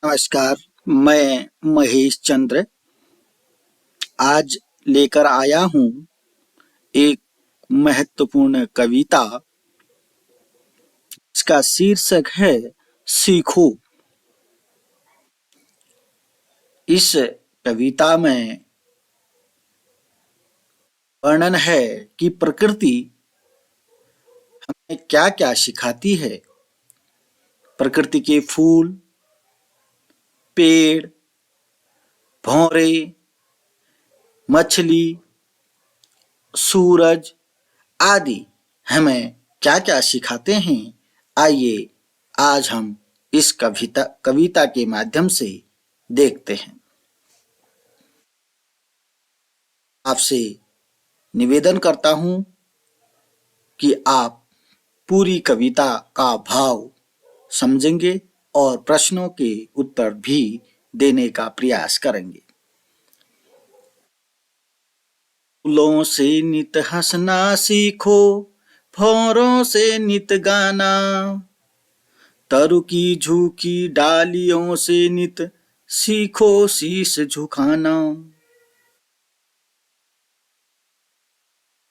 नमस्कार। मैं महेश चंद्र आज लेकर आया हूँ एक महत्वपूर्ण कविता। इसका शीर्षक है सीखो। इस कविता में वर्णन है कि प्रकृति हमें क्या क्या सिखाती है। प्रकृति के फूल, पेड़, भौरे, मछली, सूरज आदि हमें क्या क्या सिखाते हैं। आइए आज हम इस कविता के माध्यम से देखते हैं। आपसे निवेदन करता हूं कि आप पूरी कविता का भाव समझेंगे और प्रश्नों के उत्तर भी देने का प्रयास करेंगे। फूलों से नित हंसना सीखो, भौरों से नित गाना, तरु की झुकी डालियों से नित सीखो शीश झुकाना।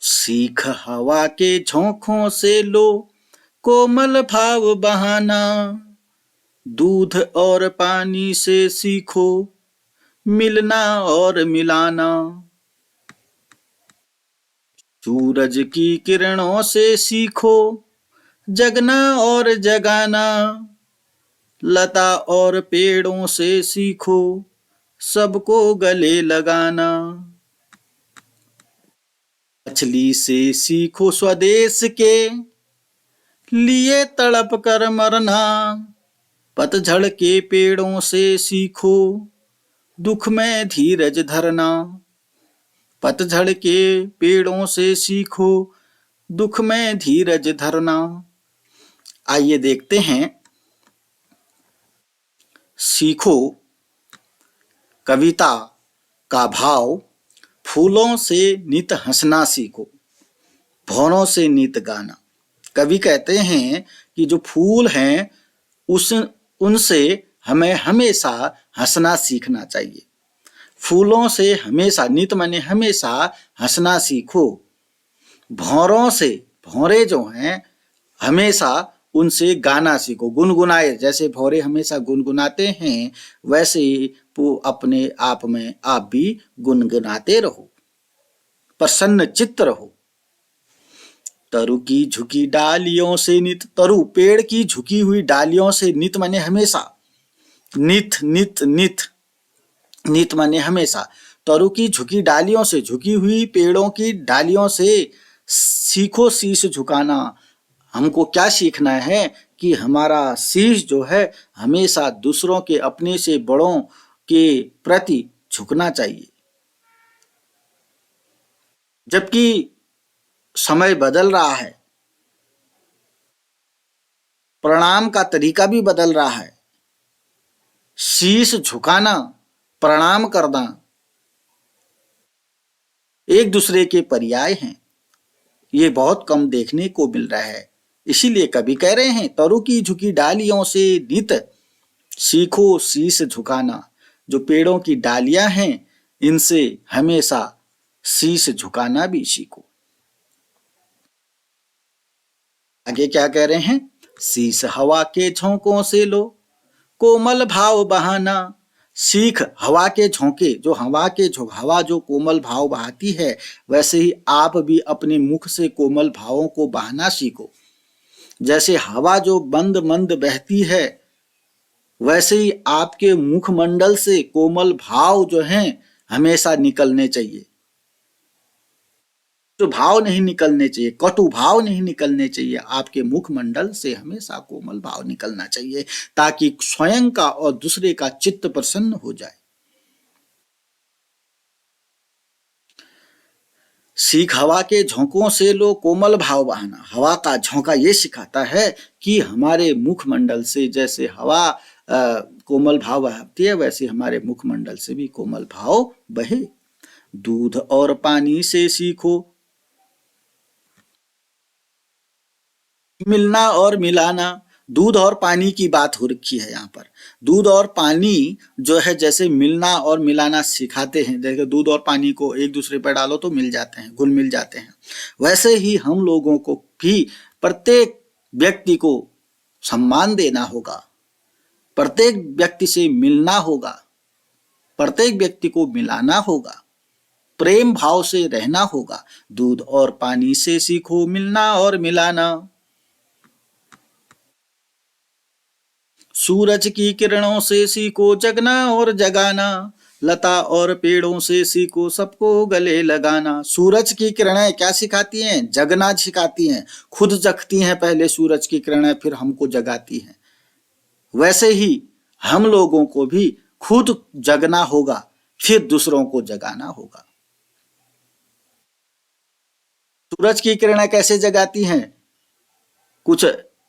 सीख हवा के झोंकों से लो, कोमल भाव बहाना, दूध और पानी से सीखो मिलना और मिलाना। सूरज की किरणों से सीखो जगना और जगाना, लता और पेड़ों से सीखो सबको गले लगाना। मछली से सीखो स्वदेश के लिए तड़प कर मरना, पतझड़ के पेड़ों से सीखो दुख में धीरज धरना। पतझड़ के पेड़ों से सीखो दुख में धीरज धरना। आइए देखते हैं सीखो कविता का भाव। फूलों से नित हंसना सीखो, भौरों से नित गाना। कवि कहते हैं कि जो फूल हैं उनसे हमें हमेशा हंसना सीखना चाहिए। फूलों से हमेशा, नित माने हमेशा, हंसना सीखो। भौरों से, भौरे जो हैं हमेशा उनसे गाना सीखो, गुनगुनाए। जैसे भौरे हमेशा गुनगुनाते हैं वैसे ही वो अपने आप में आप भी गुनगुनाते रहो, प्रसन्न चित्त रहो। तरु की झुकी डालियों से नित, तरु पेड़ की झुकी हुई डालियों से, नित माने हमेशा, नित नित नित, नित माने हमेशा। तरु की झुकी डालियों से, झुकी हुई पेड़ों की डालियों से सीखो शीश झुकाना। हमको क्या सीखना है कि हमारा शीश जो है हमेशा दूसरों के, अपने से बड़ों के प्रति झुकना चाहिए। जबकि समय बदल रहा है, प्रणाम का तरीका भी बदल रहा है। शीश झुकाना, प्रणाम करना एक दूसरे के पर्याय हैं। ये बहुत कम देखने को मिल रहा है। इसीलिए कवि कह रहे हैं तरु की झुकी डालियों से नित सीखो शीश झुकाना। जो पेड़ों की डालियां हैं इनसे हमेशा शीश झुकाना भी सीखो। आगे क्या कह रहे हैं? शीश हवा के झोंकों से लो, कोमल भाव बहाना। सीख हवा के झोंके, जो हवा जो कोमल भाव बहाती है, वैसे ही आप भी अपने मुख से कोमल भावों को बहाना सीखो। जैसे हवा जो मंद मंद बहती है वैसे ही आपके मुखमंडल से कोमल भाव जो हैं हमेशा निकलने चाहिए। जो भाव नहीं निकलने चाहिए, कटु भाव नहीं निकलने चाहिए, आपके मुखमंडल से हमेशा कोमल भाव निकलना चाहिए ताकि स्वयं का और दूसरे का चित्त प्रसन्न हो जाए। सीख हवा के झोंकों से लो, कोमल भाव बहाना। हवा का झोंका ये सिखाता है कि हमारे मुखमंडल से जैसे हवा कोमल भाव बहाती है वैसे हमारे मुखमंडल से भी कोमल भाव बहे। दूध और पानी से सीखो मिलना और मिलाना। दूध और पानी की बात हो रखी है यहाँ पर। दूध और पानी जो है जैसे मिलना और मिलाना सिखाते हैं, जैसे दूध और पानी को एक दूसरे पर डालो तो मिल जाते हैं, घुल मिल जाते हैं, वैसे ही हम लोगों को भी प्रत्येक व्यक्ति को सम्मान देना होगा, प्रत्येक व्यक्ति से मिलना होगा, प्रत्येक व्यक्ति को मिलाना होगा, प्रेम भाव से रहना होगा। दूध और पानी से सीखो मिलना और मिलाना। सूरज की किरणों से सीखो जगना और जगाना, लता और पेड़ों से सीखो सबको गले लगाना। सूरज की किरणें क्या सिखाती हैं? जगना सिखाती हैं। खुद जगती हैं पहले सूरज की किरणें, फिर हमको जगाती हैं। वैसे ही हम लोगों को भी खुद जगना होगा, फिर दूसरों को जगाना होगा। सूरज की किरणें कैसे जगाती हैं? कुछ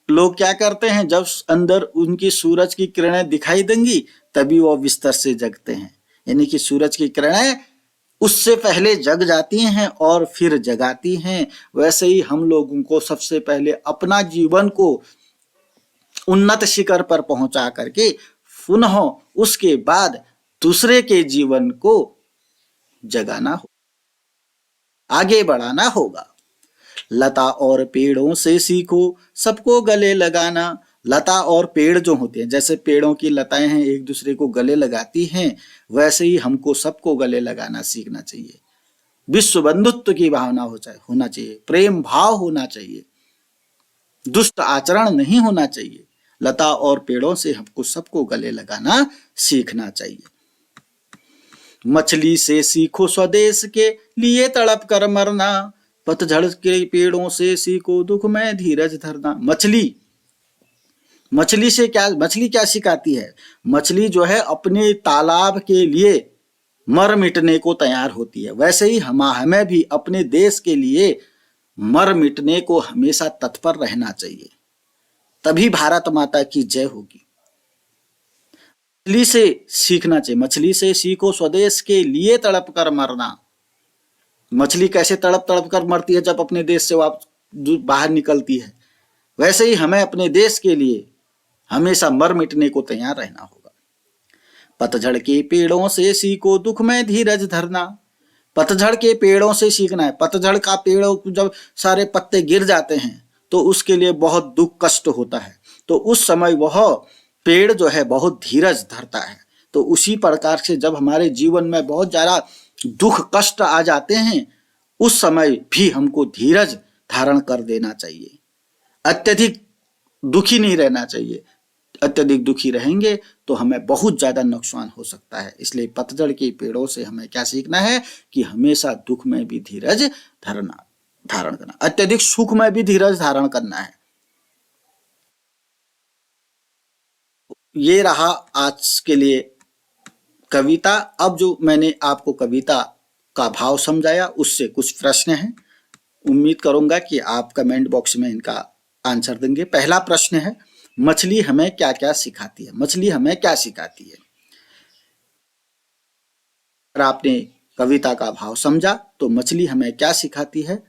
लोग क्या करते हैं, जब अंदर उनकी सूरज की किरणें दिखाई देंगी तभी वो बिस्तर से जगते हैं, यानी कि सूरज की किरणें उससे पहले जग जाती हैं और फिर जगाती हैं। वैसे ही हम लोगों को सबसे पहले अपना जीवन को उन्नत शिखर पर पहुंचा करके पुनः उसके बाद दूसरे के जीवन को जगाना हो, आगे बढ़ाना होगा। लता और पेड़ों से सीखो सबको गले लगाना। लता और पेड़ जो होते हैं, जैसे पेड़ों की लताएं हैं एक दूसरे को गले लगाती हैं, वैसे ही हमको सबको गले लगाना सीखना चाहिए। विश्व बंधुत्व की भावना होना चाहिए, प्रेम भाव होना चाहिए, दुष्ट आचरण नहीं होना चाहिए। लता और पेड़ों से हमको सबको गले लगाना सीखना चाहिए। मछली से सीखो स्वदेश के लिए तड़प कर मरना। पतझड़ के पेड़ों से सीखो दुख में धीरज धरना। मछली क्या सिखाती है? मछली जो है अपने तालाब के लिए मर मिटने को तैयार होती है। वैसे ही हमें भी अपने देश के लिए मर मिटने को हमेशा तत्पर रहना चाहिए, तभी भारत माता की जय होगी। मछली से सीखना चाहिए। मछली से सीखो स्वदेश के लिए तड़प कर मरना। मछली कैसे तड़प तड़प कर मरती है जब अपने देश से बाहर निकलती है, वैसे ही हमें अपने देश के लिए हमेशा मर मिटने को तैयार रहना होगा। पतझड़ के पेड़ों से सीखो दुख में धीरज धरना। पतझड़ के पेड़ों से सीखना है। पतझड़ का पेड़ जब सारे पत्ते गिर जाते हैं तो उसके लिए बहुत दुख कष्ट होता है, तो उस समय वह पेड़ जो है बहुत धीरज धरता है। तो उसी प्रकार से जब हमारे जीवन में बहुत ज्यादा दुख कष्ट आ जाते हैं, उस समय भी हमको धीरज धारण कर देना चाहिए। अत्यधिक दुखी नहीं रहना चाहिए। अत्यधिक दुखी रहेंगे तो हमें बहुत ज्यादा नुकसान हो सकता है। इसलिए पतझड़ के पेड़ों से हमें क्या सीखना है कि हमेशा दुख में भी धीरज धारण करना, अत्यधिक सुख में भी धीरज धारण करना है। ये रहा आज के लिए कविता। अब जो मैंने आपको कविता का भाव समझाया उससे कुछ प्रश्न हैं, उम्मीद करूंगा कि आप कमेंट बॉक्स में इनका आंसर देंगे। पहला प्रश्न है, मछली हमें क्या क्या सिखाती है? मछली हमें क्या सिखाती है? अगर आपने कविता का भाव समझा तो मछली हमें क्या सिखाती है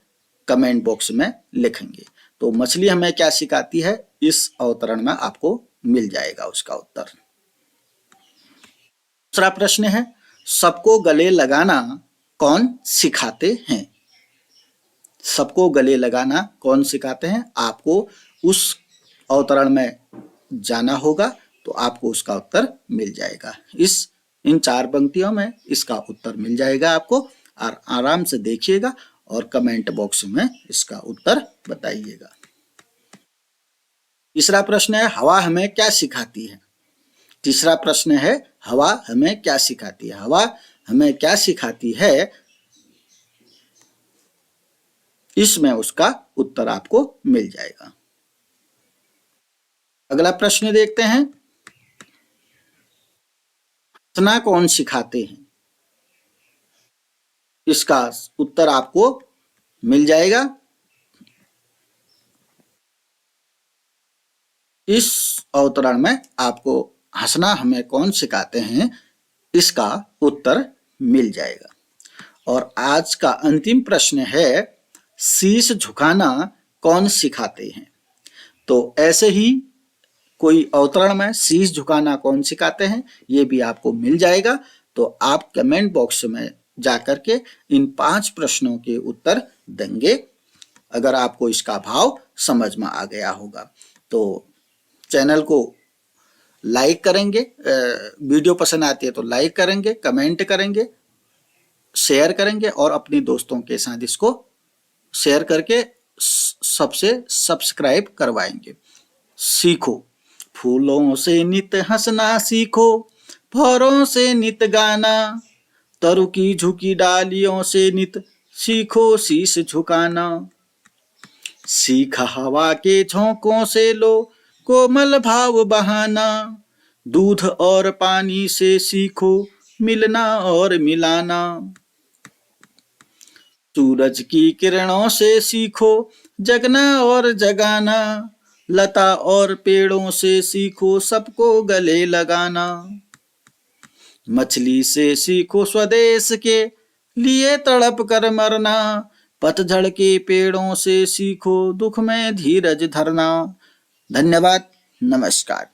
कमेंट बॉक्स में लिखेंगे। तो मछली हमें क्या सिखाती है इस अवतरण में आपको मिल जाएगा उसका उत्तर। दूसरा प्रश्न है, सबको गले लगाना कौन सिखाते हैं? सबको गले लगाना कौन सिखाते हैं? आपको उस अवतरण में जाना होगा तो आपको उसका उत्तर मिल जाएगा। इन 4 पंक्तियों में इसका उत्तर मिल जाएगा आपको, और आराम से देखिएगा और कमेंट बॉक्स में इसका उत्तर बताइएगा। तीसरा प्रश्न है, हवा हमें क्या सिखाती है? तीसरा प्रश्न है, हवा हमें क्या सिखाती है? हवा हमें क्या सिखाती है, इसमें उसका उत्तर आपको मिल जाएगा। अगला प्रश्न देखते हैं, हंसना कौन सिखाते हैं? इसका उत्तर आपको मिल जाएगा। इस अवतरण में आपको हंसना हमें कौन सिखाते हैं इसका उत्तर मिल जाएगा। और आज का अंतिम प्रश्न है, शीश झुकाना कौन सिखाते हैं? तो ऐसे ही कोई अवतरण में शीश झुकाना कौन सिखाते हैं, ये भी आपको मिल जाएगा। तो आप कमेंट बॉक्स में जाकर के इन 5 प्रश्नों के उत्तर देंगे अगर आपको इसका भाव समझ में आ गया होगा। तो चैनल को लाइक करेंगे, वीडियो पसंद आती है तो लाइक करेंगे, कमेंट करेंगे, शेयर करेंगे और अपने दोस्तों के साथ इसको शेयर करके सबसे सब्सक्राइब करवाएंगे। सीखो, फूलों से नित हंसना सीखो, भौरों से नित गाना, तरु की झुकी डालियों से नित सीखो शीश झुकाना। सीख हवा के झोंकों से लो कोमल भाव बहाना, दूध और पानी से सीखो मिलना और मिलाना। सूरज की किरणों से सीखो जगना और जगाना, लता और पेड़ों से सीखो सबको गले लगाना। मछली से सीखो स्वदेश के लिए तड़प कर मरना, पतझड़ के पेड़ों से सीखो दुख में धीरज धरना। धन्यवाद, नमस्कार।